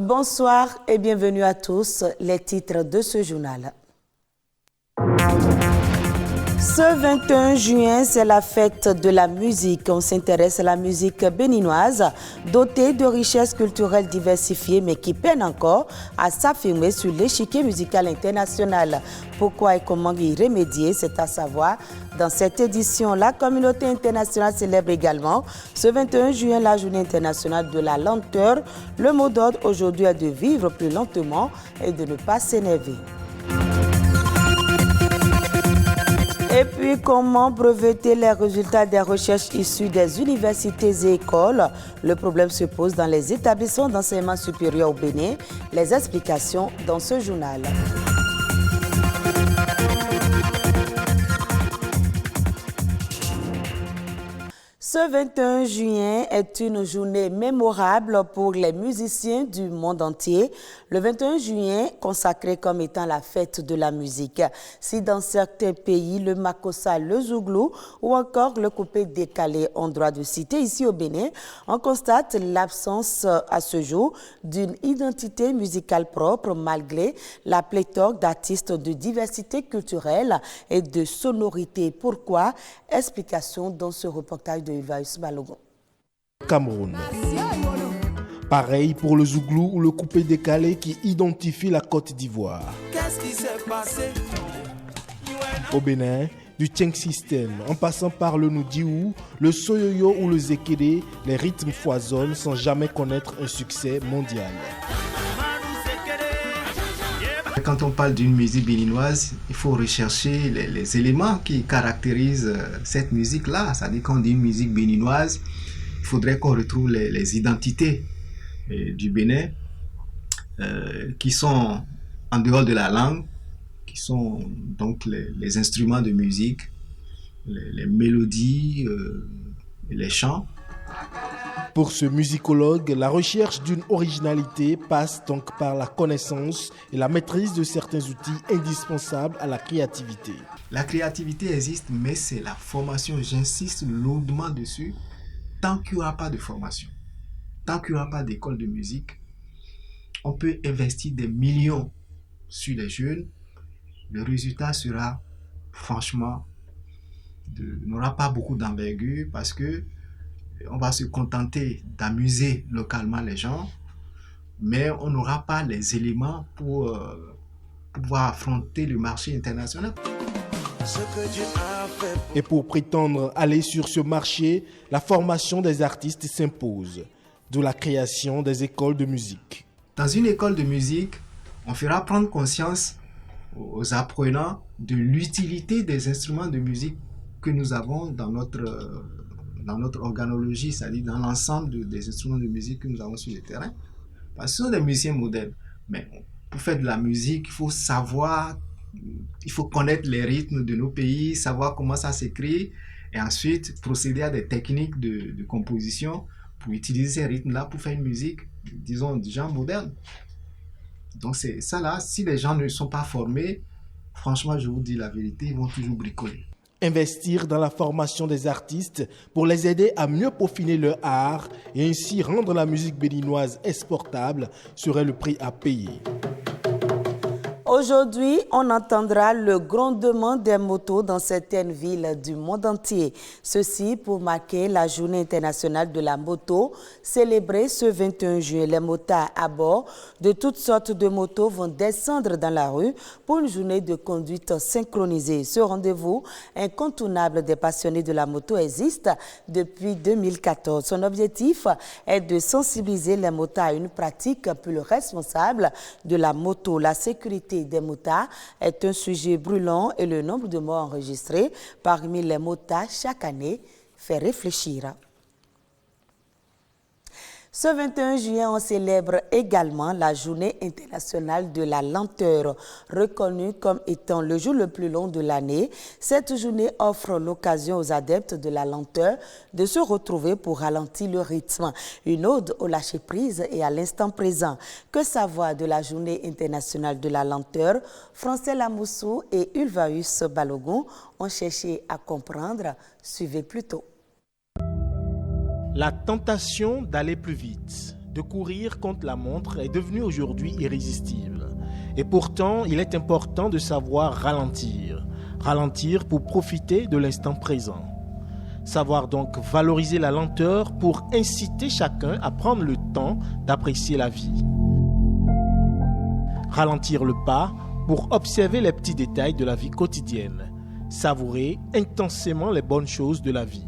Bonsoir et bienvenue à tous. Les titres de ce journal. Ce 21 juin, c'est la fête de la musique. On s'intéresse à la musique béninoise, dotée de richesses culturelles diversifiées, mais qui peine encore à s'affirmer sur l'échiquier musical international. Pourquoi et comment y remédier, c'est à savoir. Dans cette édition, la communauté internationale célèbre également ce 21 juin la journée internationale de la lenteur. Le mot d'ordre aujourd'hui est de vivre plus lentement et de ne pas s'énerver. Et puis, comment breveter les résultats des recherches issues des universités et écoles? Le problème se pose dans les établissements d'enseignement supérieur au Bénin. Les explications dans ce journal. Ce 21 juin est une journée mémorable pour les musiciens du monde entier. Le 21 juin, consacré comme étant la fête de la musique. Si dans certains pays, le makossa, le zouglou ou encore le coupé décalé ont droit de citer, ici au Bénin, on constate l'absence à ce jour d'une identité musicale propre malgré la pléthore d'artistes de diversité culturelle et de sonorité. Pourquoi? Explication dans ce reportage de Cameroun. Pareil pour le zouglou ou le coupé décalé qui identifie la Côte d'Ivoire. Qu'est-ce qui s'est passé? Au Bénin, du Tcheng System, en passant par le Nudiou, le Soyoyo ou le Zekede, les rythmes foisonnent sans jamais connaître un succès mondial. Quand on parle d'une musique béninoise, il faut rechercher les éléments qui caractérisent cette musique-là. C'est-à-dire qu'on dit une musique béninoise, il faudrait qu'on retrouve les identités du Bénin qui sont en dehors de la langue, qui sont donc les instruments de musique, les mélodies et les chants. Pour ce musicologue, la recherche d'une originalité passe donc par la connaissance et la maîtrise de certains outils indispensables à la créativité. La créativité existe, mais c'est la formation, j'insiste lourdement dessus. Tant qu'il n'y aura pas de formation, tant qu'il n'y aura pas d'école de musique, on peut investir des millions sur les jeunes. Le résultat sera, franchement, n'aura pas beaucoup d'envergure parce que on va se contenter d'amuser localement les gens, mais on n'aura pas les éléments pour pouvoir affronter le marché international. Et pour prétendre aller sur ce marché, la formation des artistes s'impose, d'où la création des écoles de musique. Dans une école de musique, on fera prendre conscience aux apprenants de l'utilité des instruments de musique que nous avons dans notre organologie, c'est-à-dire dans l'ensemble des instruments de musique que nous avons sur le terrain. Parce que ce sont des musiciens modernes. Mais pour faire de la musique, il faut savoir, il faut connaître les rythmes de nos pays, savoir comment ça s'écrit, et ensuite procéder à des techniques de composition pour utiliser ces rythmes-là pour faire une musique, disons, du genre moderne. Donc c'est ça là, si les gens ne sont pas formés, franchement, je vous dis la vérité, ils vont toujours bricoler. Investir dans la formation des artistes pour les aider à mieux peaufiner leur art et ainsi rendre la musique béninoise exportable serait le prix à payer. Aujourd'hui, on entendra le grondement des motos dans certaines villes du monde entier. Ceci pour marquer la journée internationale de la moto, célébrée ce 21 juin. Les motards à bord de toutes sortes de motos vont descendre dans la rue pour une journée de conduite synchronisée. Ce rendez-vous incontournable des passionnés de la moto existe depuis 2014. Son objectif est de sensibiliser les motards à une pratique plus responsable de la moto. La sécurité des motards est un sujet brûlant et le nombre de morts enregistrés parmi les motards chaque année fait réfléchir. Ce 21 juillet, on célèbre également la Journée internationale de la lenteur, reconnue comme étant le jour le plus long de l'année. Cette journée offre l'occasion aux adeptes de la lenteur de se retrouver pour ralentir le rythme. Une ode au lâcher-prise et à l'instant présent. Que savoir de la Journée internationale de la lenteur? Francel Amoussou et Ulvaeus Balogun ont cherché à comprendre. Suivez plutôt. La tentation d'aller plus vite, de courir contre la montre est devenue aujourd'hui irrésistible. Et pourtant, il est important de savoir ralentir. Ralentir pour profiter de l'instant présent. Savoir donc valoriser la lenteur pour inciter chacun à prendre le temps d'apprécier la vie. Ralentir le pas pour observer les petits détails de la vie quotidienne. Savourer intensément les bonnes choses de la vie.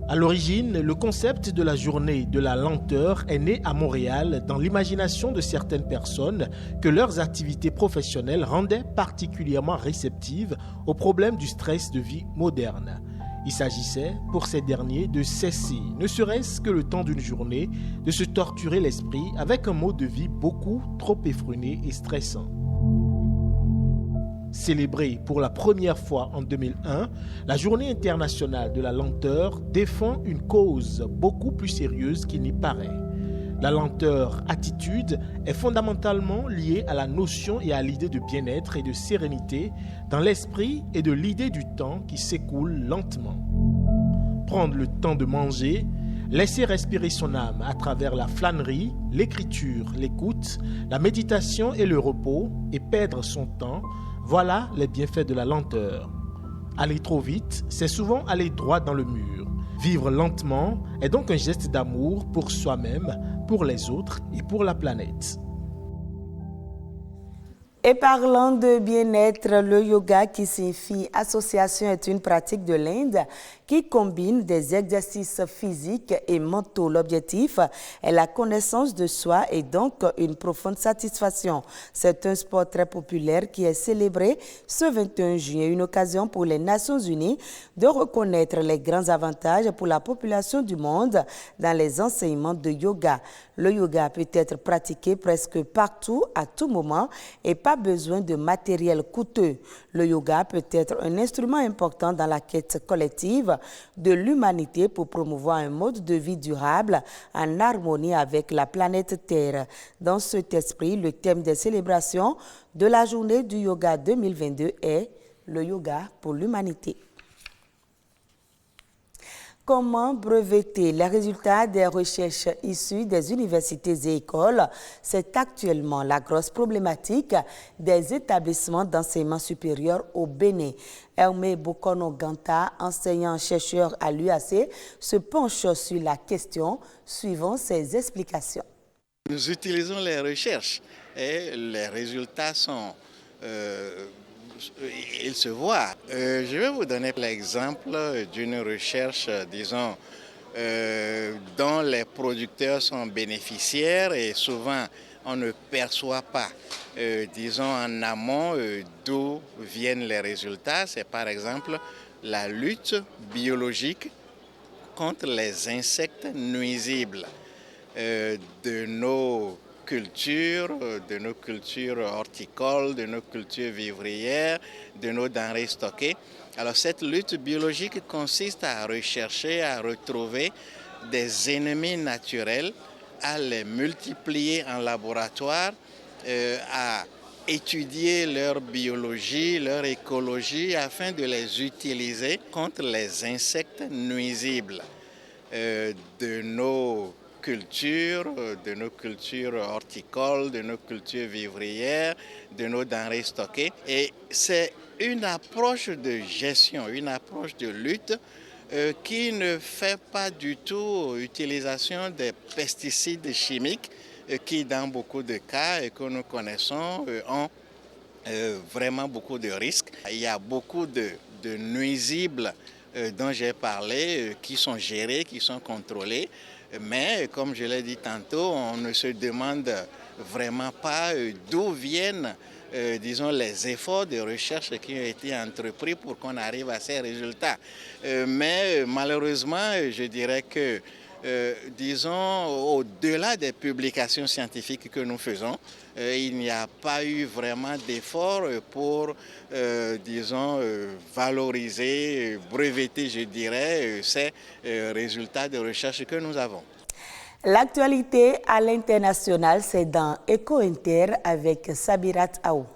À l'origine, le concept de la journée de la lenteur est né à Montréal dans l'imagination de certaines personnes que leurs activités professionnelles rendaient particulièrement réceptives aux problèmes du stress de vie moderne. Il s'agissait pour ces derniers de cesser, ne serait-ce que le temps d'une journée, de se torturer l'esprit avec un mode de vie beaucoup trop effréné et stressant. Célébrée pour la première fois en 2001, la Journée internationale de la lenteur défend une cause beaucoup plus sérieuse qu'il n'y paraît. La lenteur attitude est fondamentalement liée à la notion et à l'idée de bien-être et de sérénité dans l'esprit et de l'idée du temps qui s'écoule lentement. Prendre le temps de manger, laisser respirer son âme à travers la flânerie, l'écriture, l'écoute, la méditation et le repos et perdre son temps, voilà les bienfaits de la lenteur. Aller trop vite, c'est souvent aller droit dans le mur. Vivre lentement est donc un geste d'amour pour soi-même, pour les autres et pour la planète. Et parlant de bien-être, le yoga qui signifie association est une pratique de l'Inde qui combine des exercices physiques et mentaux. L'objectif est la connaissance de soi et donc une profonde satisfaction. C'est un sport très populaire qui est célébré ce 21 juillet, une occasion pour les Nations Unies de reconnaître les grands avantages pour la population du monde dans les enseignements de yoga. Le yoga peut être pratiqué presque partout, à tout moment, et pas besoin de matériel coûteux. Le yoga peut être un instrument important dans la quête collective de l'humanité pour promouvoir un mode de vie durable en harmonie avec la planète Terre. Dans cet esprit, le thème des célébrations de la journée du yoga 2022 est le yoga pour l'humanité. Comment breveter les résultats des recherches issues des universités et écoles? C'est actuellement la grosse problématique des établissements d'enseignement supérieur au Bénin. Hermé Bokono-Ganta, enseignant-chercheur à l'UAC, se penche sur la question, suivant ses explications. Nous utilisons les recherches et les résultats sont... il se voit. Je vais vous donner l'exemple d'une recherche, disons, dont les producteurs sont bénéficiaires et souvent on ne perçoit pas, disons, en amont d'où viennent les résultats. C'est par exemple la lutte biologique contre les insectes nuisibles de nos cultures horticoles, de nos cultures vivrières, de nos denrées stockées. Alors cette lutte biologique consiste à rechercher, à retrouver des ennemis naturels, à les multiplier en laboratoire, à étudier leur biologie, leur écologie, afin de les utiliser contre les insectes nuisibles de nos cultures horticoles, de nos cultures vivrières, de nos denrées stockées. Et c'est une approche de gestion, une approche de lutte qui ne fait pas du tout utilisation des pesticides chimiques qui, dans beaucoup de cas que nous connaissons, ont vraiment beaucoup de risques. Il y a beaucoup de nuisibles dont j'ai parlé qui sont gérés, qui sont contrôlés. Mais comme je l'ai dit tantôt, on ne se demande vraiment pas d'où viennent, disons, les efforts de recherche qui ont été entrepris pour qu'on arrive à ces résultats. Mais malheureusement, je dirais que, disons, au-delà des publications scientifiques que nous faisons, il n'y a pas eu vraiment d'effort pour, disons, valoriser, breveter, je dirais, ces résultats de recherche que nous avons. L'actualité à l'international, c'est dans Eco Inter avec Sabirat Aou.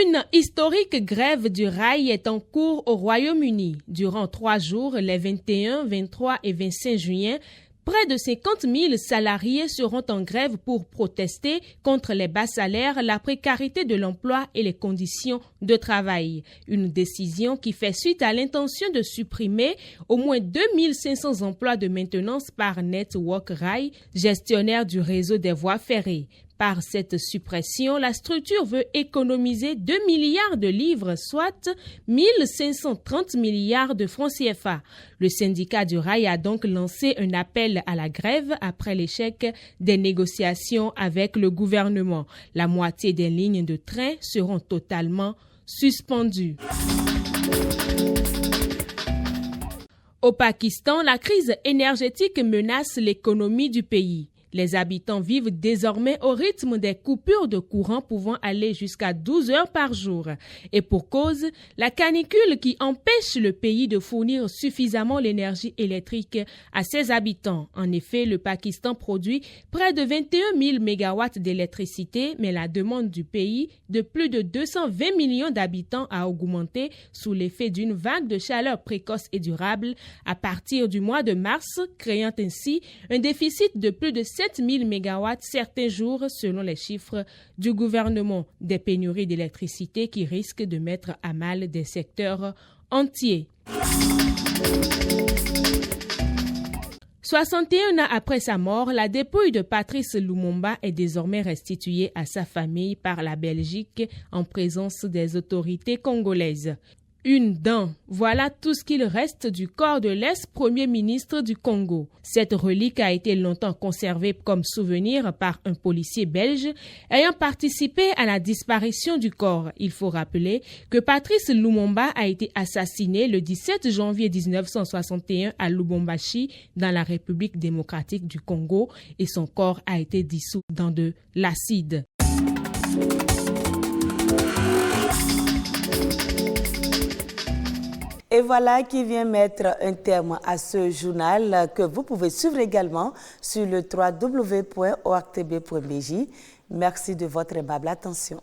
Une historique grève du rail est en cours au Royaume-Uni. Durant 3 jours, les 21, 23 et 25 juin, près de 50 000 salariés seront en grève pour protester contre les bas salaires, la précarité de l'emploi et les conditions de travail. Une décision qui fait suite à l'intention de supprimer au moins 2500 emplois de maintenance par Network Rail, gestionnaire du réseau des voies ferrées. Par cette suppression, la structure veut économiser 2 milliards de livres, soit 1530 milliards de francs CFA. Le syndicat du rail a donc lancé un appel à la grève après l'échec des négociations avec le gouvernement. La moitié des lignes de train seront totalement suspendues. Au Pakistan, la crise énergétique menace l'économie du pays. Les habitants vivent désormais au rythme des coupures de courant pouvant aller jusqu'à 12 heures par jour. Et pour cause, la canicule qui empêche le pays de fournir suffisamment l'énergie électrique à ses habitants. En effet, le Pakistan produit près de 21 000 mégawatts d'électricité, mais la demande du pays de plus de 220 millions d'habitants a augmenté sous l'effet d'une vague de chaleur précoce et durable à partir du mois de mars, créant ainsi un déficit de plus de 7 000 mégawatts certains jours selon les chiffres du gouvernement. Des pénuries d'électricité qui risquent de mettre à mal des secteurs entiers. 61 ans après sa mort, la dépouille de Patrice Lumumba est désormais restituée à sa famille par la Belgique en présence des autorités congolaises. Une dent, voilà tout ce qu'il reste du corps de l'ex-premier ministre du Congo. Cette relique a été longtemps conservée comme souvenir par un policier belge ayant participé à la disparition du corps. Il faut rappeler que Patrice Lumumba a été assassiné le 17 janvier 1961 à Lubumbashi, dans la République démocratique du Congo, et son corps a été dissous dans de l'acide. Et voilà qui vient mettre un terme à ce journal que vous pouvez suivre également sur le www.ortb.bj. Merci de votre aimable attention.